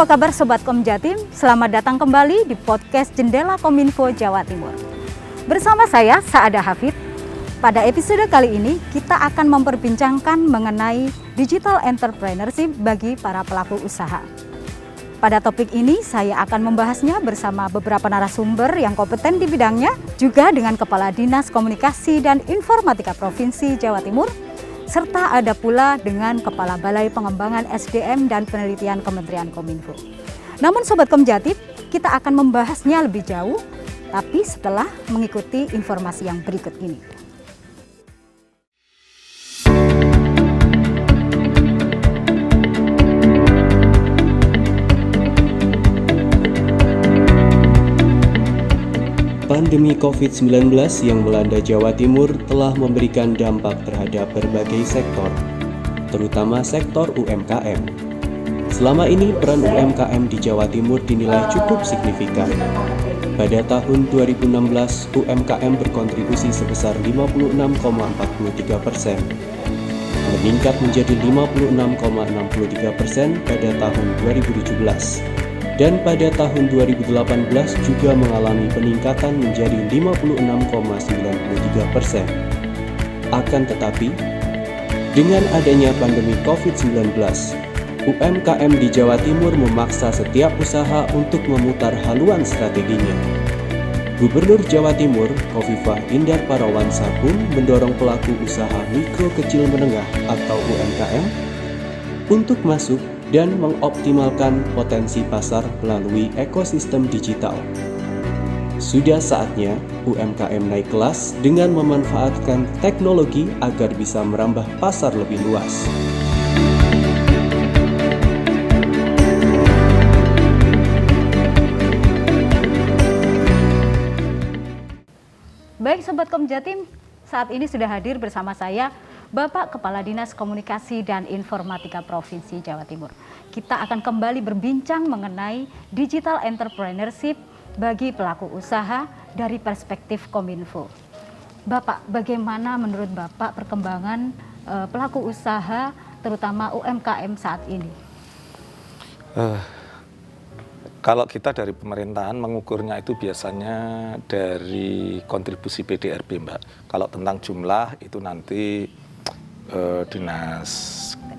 apa kabar Sobat Komjatim? Selamat datang kembali di podcast Jendela Kominfo Jawa Timur. Bersama saya, Saada Hafid. Pada episode kali ini, kita akan memperbincangkan mengenai digital entrepreneurship bagi para pelaku usaha. Pada topik ini, saya akan membahasnya bersama beberapa narasumber yang kompeten di bidangnya, juga dengan Kepala Dinas Komunikasi dan Informatika Provinsi Jawa Timur, serta ada pula dengan Kepala Balai Pengembangan SDM dan Penelitian Kementerian Kominfo. Namun Sobat Komjatim, kita akan membahasnya lebih jauh, tapi setelah mengikuti informasi yang berikut ini. Pandemi COVID-19 yang melanda Jawa Timur telah memberikan dampak terhadap berbagai sektor, terutama sektor UMKM. Selama ini peran UMKM di Jawa Timur dinilai cukup signifikan. Pada tahun 2016, UMKM berkontribusi sebesar 56,43%, meningkat menjadi 56,63% pada tahun 2017. Dan pada tahun 2018 juga mengalami peningkatan menjadi 56,93%. Akan tetapi, dengan adanya pandemi COVID-19, UMKM di Jawa Timur memaksa setiap usaha untuk memutar haluan strateginya. Gubernur Jawa Timur, Khofifah Indar Parawansa pun mendorong pelaku usaha mikro kecil menengah atau UMKM untuk masuk dan mengoptimalkan potensi pasar melalui ekosistem digital. Sudah saatnya UMKM naik kelas dengan memanfaatkan teknologi agar bisa merambah pasar lebih luas. Baik Sobat Komjatim, saat ini sudah hadir bersama saya Bapak Kepala Dinas Komunikasi dan Informatika Provinsi Jawa Timur. Kita akan kembali berbincang mengenai digital entrepreneurship bagi pelaku usaha dari perspektif Kominfo. Bapak, bagaimana menurut Bapak perkembangan pelaku usaha terutama UMKM saat ini? Kalau kita dari pemerintahan mengukurnya itu biasanya dari kontribusi PDRB, Mbak. Kalau tentang jumlah itu nanti Dinas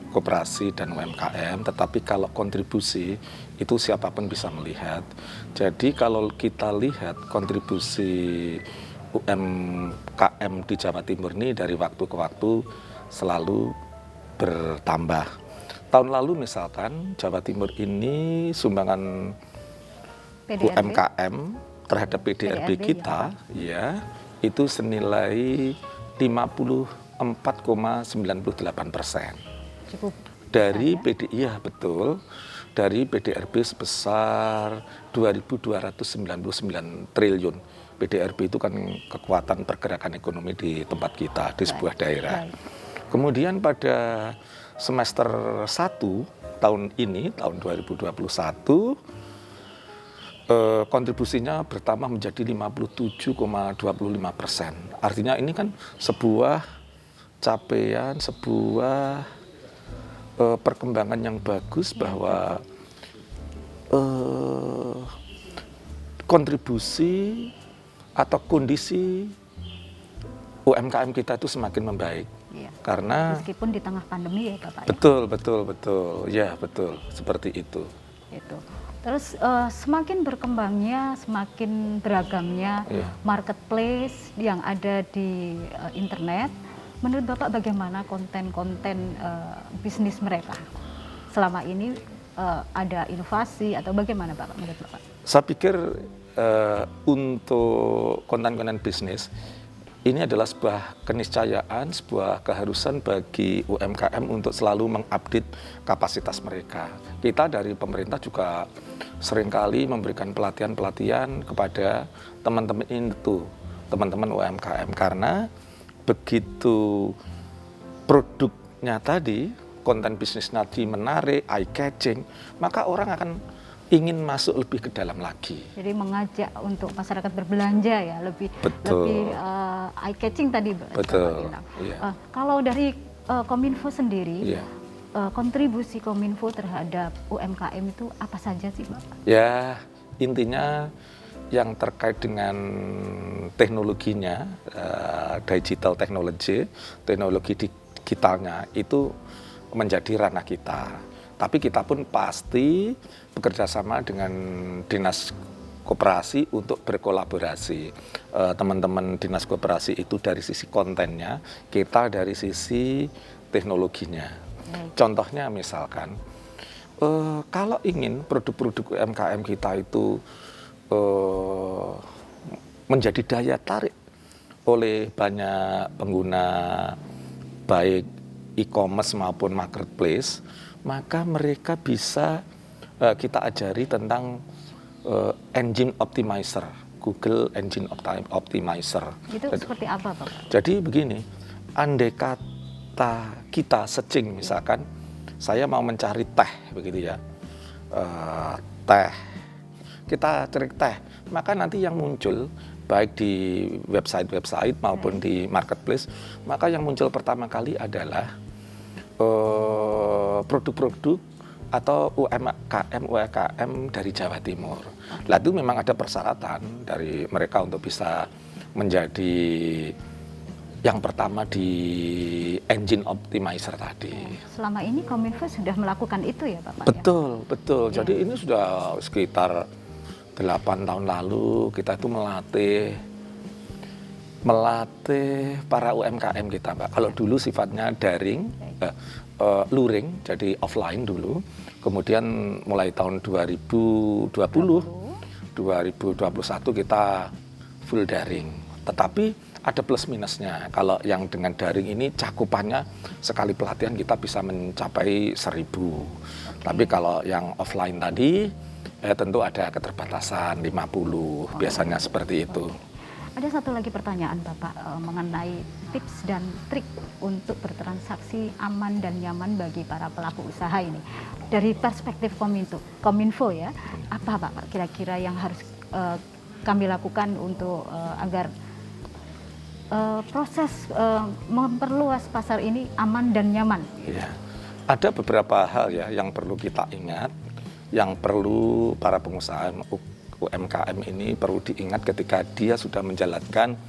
Koperasi dan UMKM, tetapi kalau kontribusi itu siapapun bisa melihat. Jadi kalau kita lihat kontribusi UMKM di Jawa Timur ini dari waktu ke waktu selalu bertambah. Tahun lalu misalkan Jawa Timur ini sumbangan PDRB, UMKM terhadap PDRB kita ya itu senilai 54,98%. Cukup dari ya betul, dari PDRB sebesar 2.299 triliun. PDRB itu kan kekuatan pergerakan ekonomi di tempat kita, di sebuah daerah. Kemudian pada semester 1 tahun ini, tahun 2021, kontribusinya bertambah menjadi 57,25%. Artinya ini kan sebuah capaian, sebuah perkembangan yang bagus bahwa kontribusi atau kondisi UMKM kita itu semakin membaik. Ya. Karena meskipun di tengah pandemi ya Bapak. Betul. Ya, betul. Seperti itu. Itu. Terus semakin berkembangnya, semakin beragamnya marketplace yang ada di internet. Menurut Bapak bagaimana konten-konten bisnis mereka? Selama ini ada inovasi atau bagaimana Bapak menurut Bapak? Saya pikir untuk konten-konten bisnis ini adalah sebuah keniscayaan, sebuah keharusan bagi UMKM untuk selalu mengupdate kapasitas mereka. Kita dari pemerintah juga seringkali memberikan pelatihan-pelatihan kepada teman-teman itu, teman-teman UMKM. Karena begitu produknya tadi, konten bisnis tadi menarik, eye-catching, maka orang akan ingin masuk lebih ke dalam lagi. Jadi mengajak untuk masyarakat berbelanja ya, lebih eye catching tadi. Betul. Kalau dari Kominfo sendiri, kontribusi Kominfo terhadap UMKM itu apa saja sih Bapak? Ya, intinya yang terkait dengan teknologinya, digital technology, teknologi digitalnya itu menjadi ranah kita. Tapi kita pun pasti bekerja sama dengan dinas koperasi untuk berkolaborasi. Teman-teman dinas koperasi itu dari sisi kontennya, kita dari sisi teknologinya. Contohnya misalkan, kalau ingin produk-produk UMKM kita itu menjadi daya tarik oleh banyak pengguna, baik e-commerce maupun marketplace, maka mereka bisa kita ajari tentang engine optimizer, Google Engine Optimizer. Itu seperti apa Bapak? Jadi begini, andai kata kita searching misalkan, saya mau mencari teh begitu ya, teh, kita cari teh, maka nanti yang muncul baik di website maupun di marketplace, maka yang muncul pertama kali adalah produk-produk atau UMKM dari Jawa Timur. Lah itu memang ada persyaratan dari mereka untuk bisa menjadi yang pertama di engine optimizer tadi. Selama ini Kominfo sudah melakukan itu ya Bapak? Betul, betul. Jadi ini sudah sekitar 8 tahun lalu kita itu melatih para UMKM kita, Mbak. Kalau dulu sifatnya daring, luring, jadi offline dulu. Kemudian mulai tahun 2021 kita full daring. Tetapi ada plus minusnya. Kalau yang dengan daring ini cakupannya sekali pelatihan kita bisa mencapai 1000. Tapi kalau yang offline tadi tentu ada keterbatasan 50, biasanya seperti itu. Ada satu lagi pertanyaan Bapak mengenai tips dan trik untuk bertransaksi aman dan nyaman bagi para pelaku usaha ini. Dari perspektif Kominfo ya, apa Bapak kira-kira yang harus kami lakukan untuk agar proses memperluas pasar ini aman dan nyaman? Ya. Ada beberapa hal ya yang perlu kita ingat, yang perlu para pengusaha UMKM ini perlu diingat ketika dia sudah menjalankan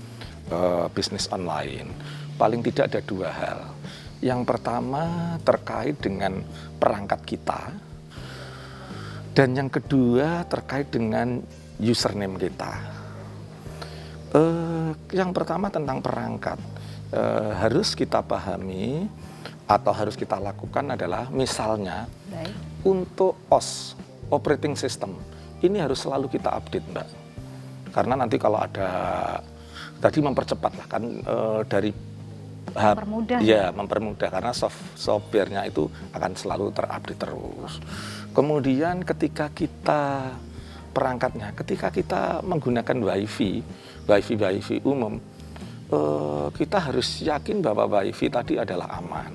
bisnis online. Paling tidak ada 2 hal. Yang pertama terkait dengan perangkat kita, dan yang kedua terkait dengan username kita. Yang pertama tentang perangkat, harus kita pahami atau harus kita lakukan adalah misalnya untuk OS, operating system, ini harus selalu kita update Mbak. Karena nanti kalau ada, tadi mempercepat lah kan dari mempermudah. Ya, mempermudah karena softwarenya itu akan selalu terupdate terus. Kemudian ketika kita perangkatnya, ketika kita menggunakan wifi umum, kita harus yakin bahwa wifi tadi adalah aman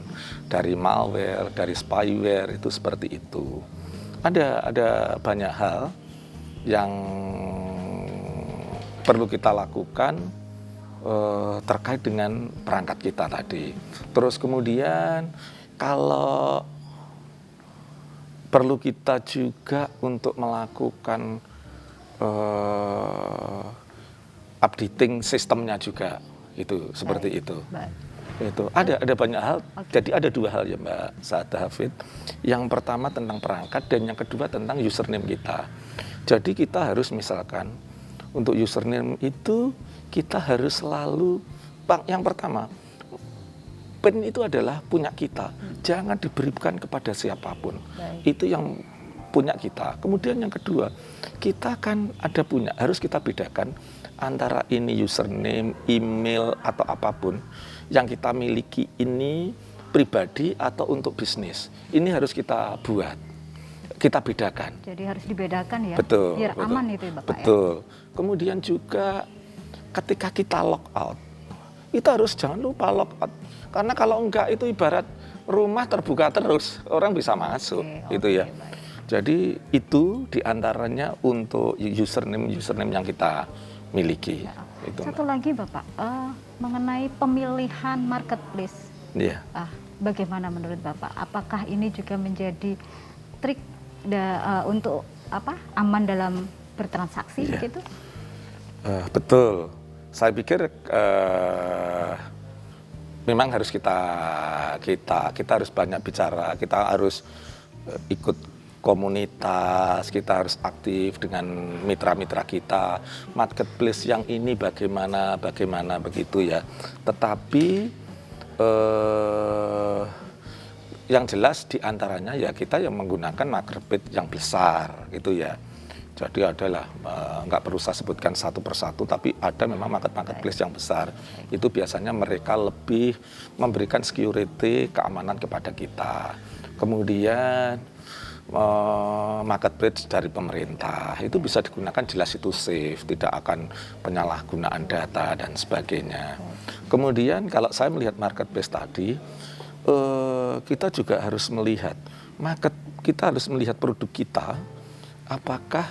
dari malware, dari spyware, itu seperti itu. Ada banyak hal yang perlu kita lakukan terkait dengan perangkat kita tadi. Terus kemudian kalau perlu kita juga untuk melakukan updating sistemnya juga, itu seperti itu. Itu ada banyak hal. Jadi ada 2 hal ya Mbak Saada Hafid. Yang pertama tentang perangkat dan yang kedua tentang username kita. Jadi kita harus misalkan untuk username itu kita harus selalu, yang pertama, PIN itu adalah punya kita, jangan diberikan kepada siapapun. Itu yang punya kita. Kemudian yang kedua, kita kan ada punya, harus kita bedakan antara ini username, email atau apapun yang kita miliki ini pribadi atau untuk bisnis. Ini harus kita buat, kita bedakan. Jadi harus dibedakan ya, betul, biar betul, aman itu ya Bapak. Betul. Kemudian juga ketika kita log out, kita harus jangan lupa log out. Karena kalau enggak itu ibarat rumah terbuka terus, orang bisa masuk, itu ya. Baik. Jadi itu diantaranya untuk username yang kita miliki. Ya. Itu, Satu lagi Bapak, mengenai pemilihan marketplace. Iya. bagaimana menurut Bapak? Apakah ini juga menjadi trik untuk aman dalam bertransaksi gitu? Betul. Saya pikir memang harus kita harus banyak bicara, kita harus ikut komunitas, kita harus aktif dengan mitra-mitra kita, marketplace yang ini bagaimana begitu ya. Tetapi yang jelas diantaranya ya kita yang menggunakan marketplace yang besar gitu ya. Jadi adalah nggak perlu saya sebutkan satu persatu, tapi ada memang marketplace yang besar. Itu biasanya mereka lebih memberikan security, keamanan kepada kita. Kemudian marketplace dari pemerintah itu bisa digunakan, jelas itu safe, tidak akan penyalahgunaan data dan sebagainya. Kemudian kalau saya melihat marketplace tadi, kita juga harus melihat kita harus melihat produk kita, apakah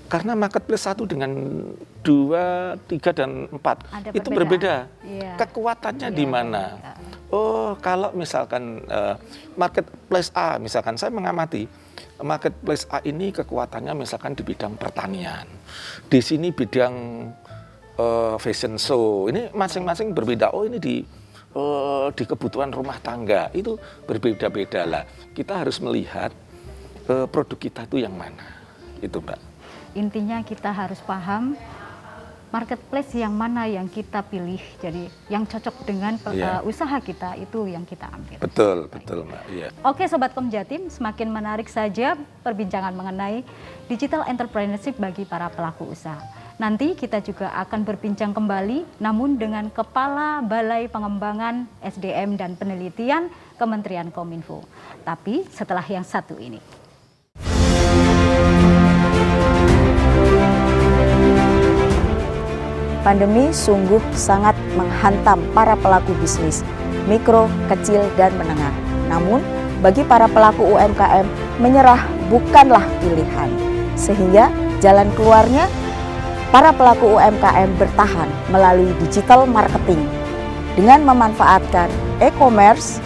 karena marketplace 1 dengan 2, 3 dan 4 itu berbeda. Kekuatannya di mana? Oh, kalau misalkan marketplace A, misalkan saya mengamati marketplace A ini kekuatannya misalkan di bidang pertanian, di sini bidang fashion show, ini masing-masing berbeda. Oh, ini di kebutuhan rumah tangga, itu berbeda-beda lah. Kita harus melihat produk kita itu yang mana, itu Mbak. Intinya kita harus paham marketplace yang mana yang kita pilih, jadi yang cocok dengan usaha kita itu yang kita ambil. Betul Mbak. Iya. Oke Sobat Komjatim, semakin menarik saja perbincangan mengenai digital entrepreneurship bagi para pelaku usaha. Nanti kita juga akan berbincang kembali, namun dengan Kepala Balai Pengembangan SDM dan Penelitian Kementerian Kominfo. Tapi setelah yang satu ini. Pandemi sungguh sangat menghantam para pelaku bisnis, mikro, kecil, dan menengah. Namun, bagi para pelaku UMKM, menyerah bukanlah pilihan. Sehingga jalan keluarnya, para pelaku UMKM bertahan melalui digital marketing dengan memanfaatkan e-commerce,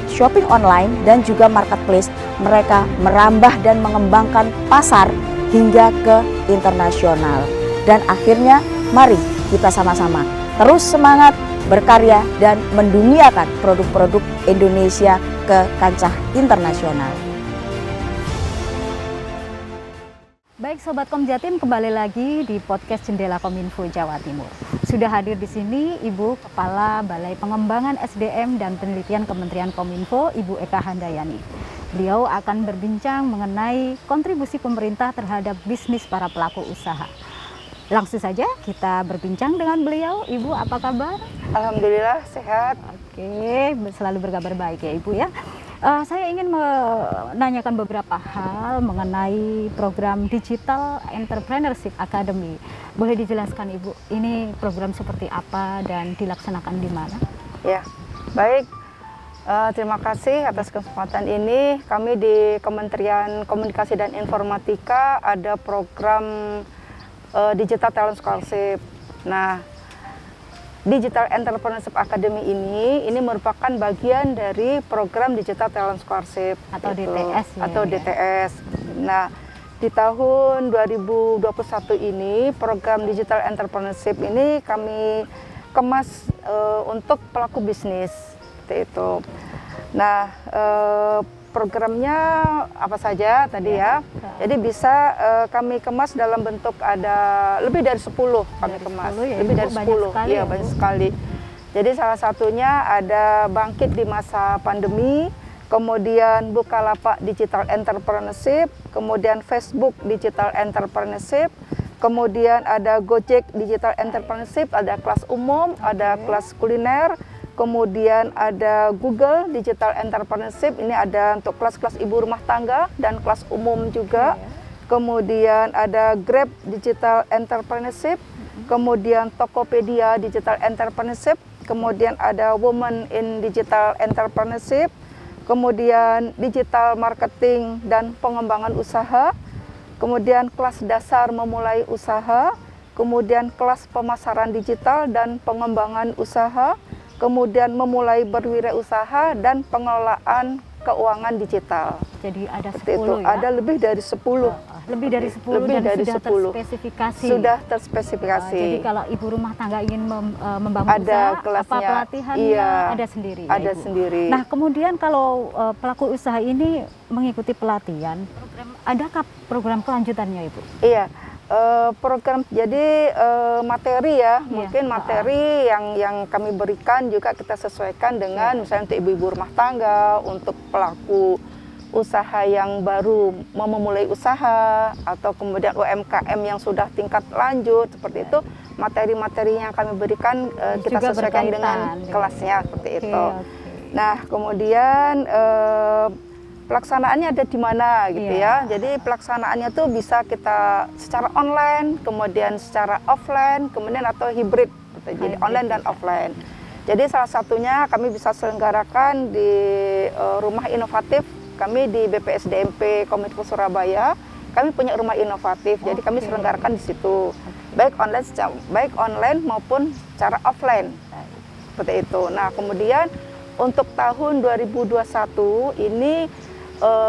shopping online, dan juga marketplace. Mereka merambah dan mengembangkan pasar hingga ke internasional. Dan akhirnya, mari kita sama-sama terus semangat berkarya dan menduniakan produk-produk Indonesia ke kancah internasional. Baik Sobat Komjatim, kembali lagi di podcast Jendela Kominfo Jawa Timur. Sudah hadir di sini Ibu Kepala Balai Pengembangan SDM dan Penelitian Kementerian Kominfo, Ibu Eka Handayani. Beliau akan berbincang mengenai kontribusi pemerintah terhadap bisnis para pelaku usaha. Langsung saja kita berbincang dengan beliau. Ibu, apa kabar? Alhamdulillah sehat. Oke, selalu berkabar baik ya Ibu ya. Saya ingin menanyakan beberapa hal mengenai program Digital Entrepreneurship Academy. Boleh dijelaskan Ibu, ini program seperti apa dan dilaksanakan di mana? Ya, baik. Terima kasih atas kesempatan ini. Kami di Kementerian Komunikasi dan Informatika ada program Digital Talent Scholarship. Nah, Digital Entrepreneurship Academy ini merupakan bagian dari program Digital Talent Scholarship atau DTS ya, atau DTS. Nah, di tahun 2021 ini program Digital Entrepreneurship ini kami kemas untuk pelaku bisnis seperti itu. Nah, programnya apa saja tadi ya. Jadi bisa kami kemas dalam bentuk ada lebih dari 10 kami kemas. Ya, lebih dari 10. Iya, banyak sekali. Jadi salah satunya ada bangkit di masa pandemi, kemudian Bukalapak Digital Entrepreneurship, kemudian Facebook Digital Entrepreneurship, kemudian ada Gojek Digital Entrepreneurship, ada kelas umum, ada kelas kuliner. Kemudian ada Google Digital Entrepreneurship, ini ada untuk kelas-kelas ibu rumah tangga dan kelas umum juga. Kemudian ada Grab Digital Entrepreneurship, kemudian Tokopedia Digital Entrepreneurship, kemudian ada Women in Digital Entrepreneurship, kemudian Digital Marketing dan Pengembangan Usaha, kemudian kelas dasar memulai usaha, kemudian kelas pemasaran digital dan pengembangan usaha, kemudian memulai berwirausaha, dan pengelolaan keuangan digital. Jadi ada Seperti 10 itu. ya? Ada lebih dari 10. Lebih dari 10 Lebih dan dari sudah 10. terspesifikasi. Sudah terspesifikasi. Jadi kalau ibu rumah tangga ingin membangun Ada usaha, apa kelasnya. pelatihannya Iya, ada sendiri ya, ada Ibu? sendiri. Nah, kemudian kalau pelaku usaha ini mengikuti pelatihan, adakah program kelanjutannya, Ibu? Iya, program jadi materi ya, Iya. mungkin materi yang kami berikan juga kita sesuaikan dengan misalnya untuk ibu-ibu rumah tangga, untuk pelaku usaha yang baru mau memulai usaha, atau kemudian UMKM yang sudah tingkat lanjut, seperti itu materi-materi yang kami berikan kita Juga sesuaikan berkaitan dengan dengan- kelasnya seperti Oke, itu. oke. Nah, kemudian pelaksanaannya ada di mana gitu Iya. ya. Jadi pelaksanaannya tuh bisa kita secara online, kemudian secara offline, kemudian atau hibrid gitu. Jadi Hybrid online dan bisa. offline. Jadi salah satunya kami bisa selenggarakan di rumah inovatif kami di BPSDMP Kominfo Surabaya. Kami punya rumah inovatif, jadi kami Oke. selenggarakan di situ. Baik online maupun secara offline. Seperti itu. Nah, kemudian untuk tahun 2021 ini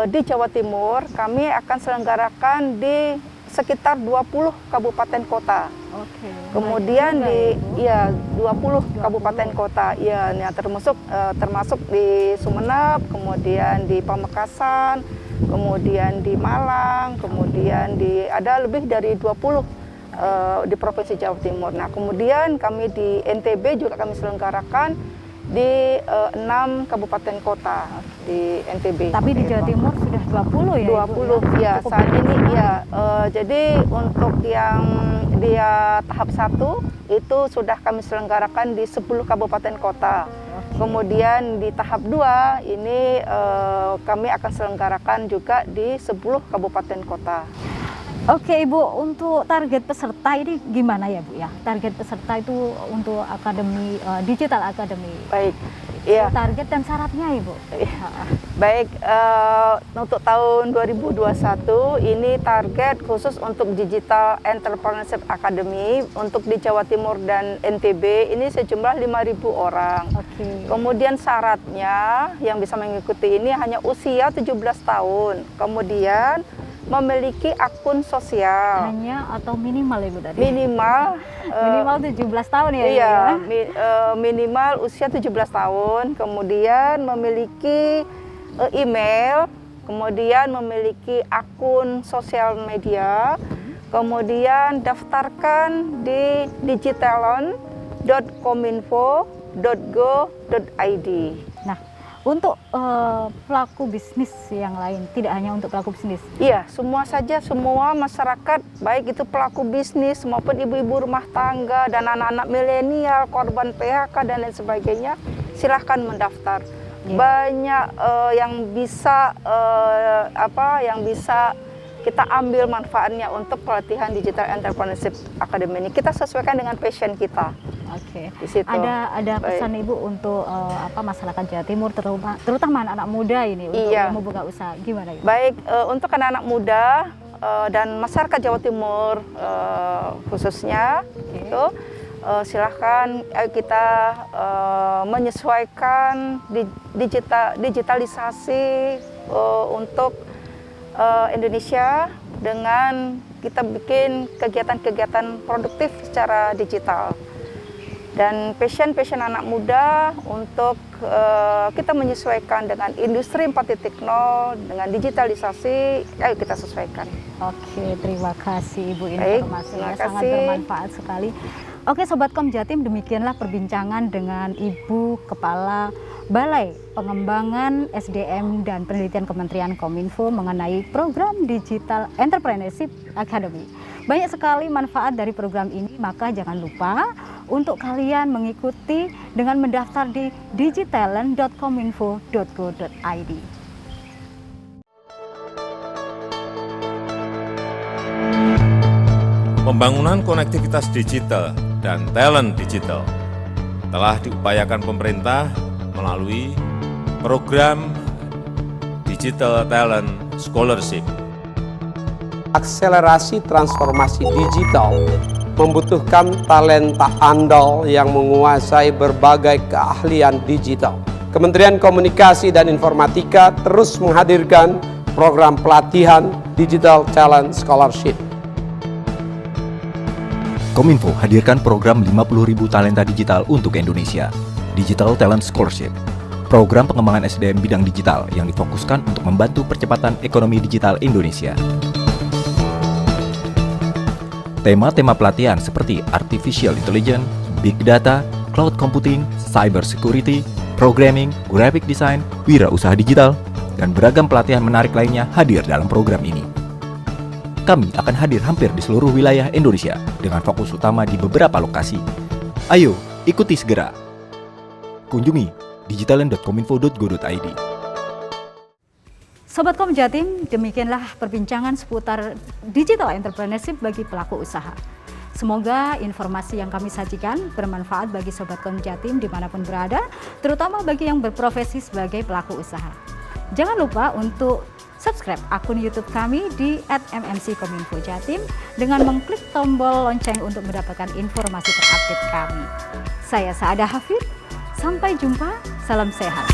di Jawa Timur kami akan selenggarakan di sekitar 20 kabupaten kota. Oke. Kemudian banyak juga di ya, Ibu. 20 kabupaten kota. Ya, yang termasuk di Sumeneb, kemudian di Pamekasan, kemudian di Malang, kemudian ada lebih dari 20 di Provinsi Jawa Timur. Nah, kemudian kami di NTB juga kami selenggarakan di 6 kabupaten kota di NTB. Tapi di Seperti Jawa itu. Timur sudah 20 ya, Ibu, 20 ya, Cukup saat banyak ini sekali. ya. Jadi untuk yang dia tahap 1 itu sudah kami selenggarakan di 10 kabupaten kota. Kemudian di tahap 2 ini kami akan selenggarakan juga di 10 kabupaten kota. Oke Ibu, untuk target peserta ini gimana ya Bu ya? Target peserta itu untuk akademi digital academy. Baik, iya. Target dan syaratnya Ibu. Baik, untuk tahun 2021 ini target khusus untuk Digital Entrepreneurship Academy untuk di Jawa Timur dan NTB ini sejumlah 5.000 orang. Oke. Kemudian syaratnya yang bisa mengikuti ini hanya usia 17 tahun. Kemudian memiliki akun sosial. Hanya atau minimal Ibu tadi? Minimal Minimal 17 tahun ya Ibu iya, ya? minimal usia 17 tahun, kemudian memiliki email, kemudian memiliki akun sosial media, kemudian daftarkan di digitalon.kominfo.go.id. Nah, untuk pelaku bisnis yang lain, tidak hanya untuk pelaku bisnis. Iya, semua masyarakat, baik itu pelaku bisnis maupun ibu-ibu rumah tangga dan anak-anak milenial, korban PHK dan lain sebagainya, silahkan mendaftar. Ya. Banyak yang bisa kita ambil manfaatnya untuk pelatihan Digital Entrepreneurship Academy ini. Kita sesuaikan dengan passion kita. Oke. Di situ. Ada pesan Ibu untuk masyarakat Jawa Timur, terutama anak-anak muda ini untuk Iya. yang membuka usaha. Gimana Ibu? Baik, untuk anak-anak muda dan masyarakat Jawa Timur khususnya, itu silahkan kita menyesuaikan digitalisasi untuk Indonesia dengan kita bikin kegiatan-kegiatan produktif secara digital. Dan passion anak muda untuk kita menyesuaikan dengan industri 4.0, dengan digitalisasi, ayo kita sesuaikan. Oke, terima kasih Ibu, Baik, informasinya terima sangat kasih. bermanfaat sekali. Oke Sobat Kom Jatim, demikianlah perbincangan dengan Ibu Kepala Balai Pengembangan SDM dan Penelitian Kementerian Kominfo mengenai program Digital Entrepreneurship Academy. Banyak sekali manfaat dari program ini, maka jangan lupa untuk kalian mengikuti dengan mendaftar di digitalent.kominfo.go.id. Pembangunan konektivitas digital dan talent digital telah diupayakan pemerintah melalui program Digital Talent Scholarship. Akselerasi transformasi digital membutuhkan talenta andal yang menguasai berbagai keahlian digital. Kementerian Komunikasi dan Informatika terus menghadirkan program pelatihan Digital Talent Scholarship. Kominfo hadirkan program 50.000 talenta digital untuk Indonesia, Digital Talent Scholarship. Program pengembangan SDM bidang digital yang difokuskan untuk membantu percepatan ekonomi digital Indonesia. Tema-tema pelatihan seperti Artificial Intelligence, Big Data, Cloud Computing, Cyber Security, Programming, Graphic Design, Wirausaha Digital, dan beragam pelatihan menarik lainnya hadir dalam program ini. Kami akan hadir hampir di seluruh wilayah Indonesia dengan fokus utama di beberapa lokasi. Ayo, ikuti segera. Kunjungi digitalent.kominfo.go.id. Sobat Kom Jatim, demikianlah perbincangan seputar digital entrepreneurship bagi pelaku usaha. Semoga informasi yang kami sajikan bermanfaat bagi Sobat Kom Jatim dimanapun berada, terutama bagi yang berprofesi sebagai pelaku usaha. Jangan lupa untuk subscribe akun YouTube kami di @mmc_kominfo_jatim dengan mengklik tombol lonceng untuk mendapatkan informasi terupdate kami. Saya Saadah Hafid, sampai jumpa, salam sehat.